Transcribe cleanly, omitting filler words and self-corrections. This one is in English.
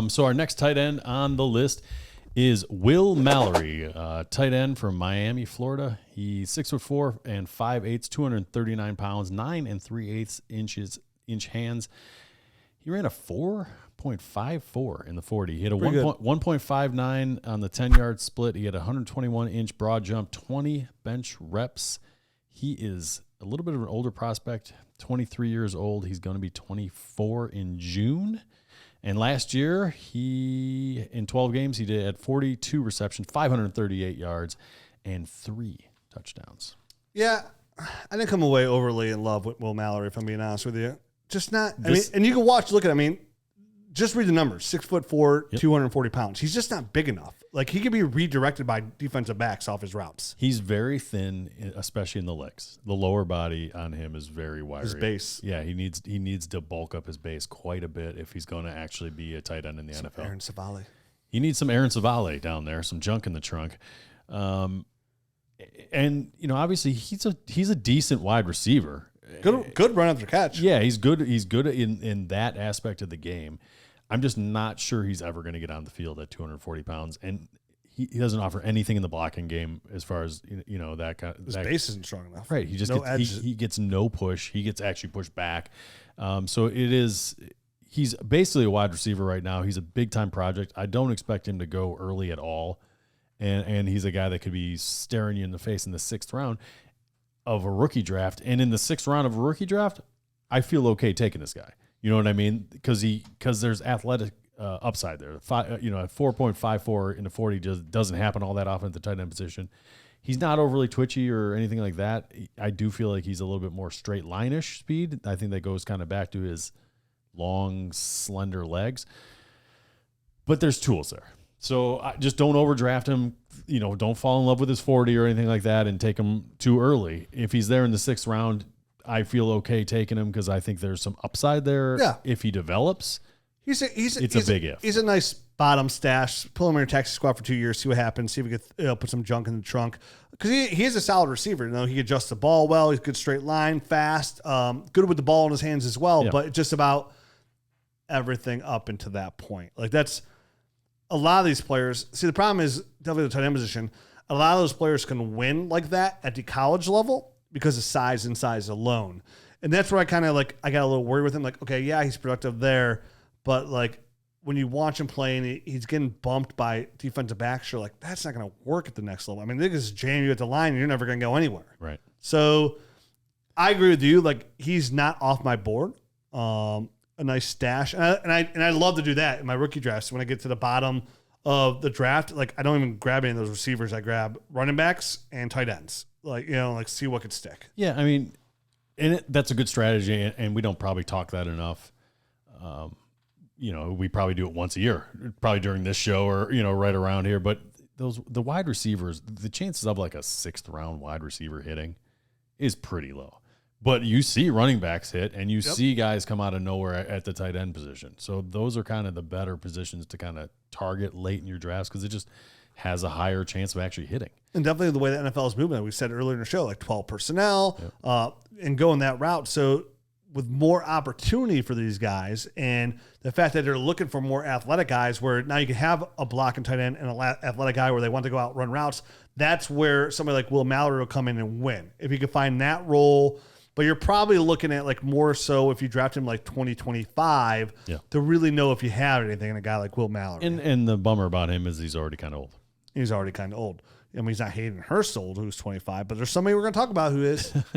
So our next tight end on the list is Will Mallory, tight end from Miami, Florida. He's 6'4" and 5'8", 239 pounds, 9 3/8 inch hands. He ran a 4.54 in the 40. He had a 1.59 on the 10-yard split. He had a 121-inch broad jump, 20 bench reps. He is a little bit of an older prospect, 23 years old. He's going to be 24 in June. And last year, in 12 games, he had 42 receptions, 538 yards, and 3 touchdowns. Yeah, I didn't come away overly in love with Will Mallory, if I'm being honest with you. Just not. And you can look at. Just read the numbers: 6'4", 240 pounds. He's just not big enough. Like, he could be redirected by defensive backs off his routes. He's very thin, especially in the legs. The lower body on him is very wiry. His base. Yeah, he needs to bulk up his base quite a bit if he's going to actually be a tight end in the NFL. Aaron Savale. He needs some Aaron Savale down there, some junk in the trunk. And obviously he's a decent wide receiver. Good run after catch. Yeah, he's good. He's good in that aspect of the game. I'm just not sure he's ever going to get on the field at 240 pounds, and he doesn't offer anything in the blocking game as far as that kind of. His base isn't strong enough. Right. He just he gets no push. He gets actually pushed back. So he's basically a wide receiver right now. He's a big time project. I don't expect him to go early at all, and he's a guy that could be staring you in the face in the 6th round of a rookie draft. And in the 6th round of a rookie draft, I feel okay taking this guy. You know what I mean? Because there's athletic upside there. At 4.54 in the 40 just doesn't happen all that often at the tight end position. He's not overly twitchy or anything like that. I do feel like he's a little bit more straight line-ish speed. I think that goes kind of back to his long, slender legs. But there's tools there. So just don't overdraft him. Don't fall in love with his 40 or anything like that and take him too early. If he's there in the 6th round, I feel okay taking him because I think there's some upside there. Yeah. If he develops, it's a big if. He's a nice bottom stash. Pull him in your taxi squad for 2 years, see what happens, see if we could put some junk in the trunk. Because he is a solid receiver. He adjusts the ball well. He's good straight line, fast, good with the ball in his hands as well. Yeah. But it's just about everything up into that point. Like, that's a lot of these players. See, the problem is definitely the tight end position. A lot of those players can win like that at the college level because of size and size alone. And that's where I kind of I got a little worried with him. Like, okay, yeah, he's productive there, but when you watch him play and he's getting bumped by defensive backs, you're like, that's not going to work at the next level. I mean, they just jam you at the line and you're never going to go anywhere. Right. So I agree with you. He's not off my board. A nice stash. And I love to do that in my rookie drafts. When I get to the bottom of the draft, I don't even grab any of those receivers. I grab running backs and tight ends. See what could stick. Yeah, I mean, that's a good strategy, and we don't probably talk that enough. We probably do it once a year, probably during this show or, right around here. But the wide receivers, the chances of a 6th round wide receiver hitting is pretty low. But you see running backs hit, and you see guys come out of nowhere at the tight end position. So those are kind of the better positions to kind of target late in your drafts because it just has a higher chance of actually hitting. And definitely the way the NFL is moving, we said earlier in the show, 12 personnel and going that route. So with more opportunity for these guys and the fact that they're looking for more athletic guys where now you can have a blocking tight end and an athletic guy where they want to go out and run routes, that's where somebody like Will Mallory will come in and win. If you can find that role, but you're probably looking at more so if you draft him 2025 to really know if you have anything in a guy like Will Mallory. And the bummer about him is he's already kind of old. He's already kind of old. I mean, he's not Hayden Hurst old, who's 25, but there's somebody we're going to talk about who is.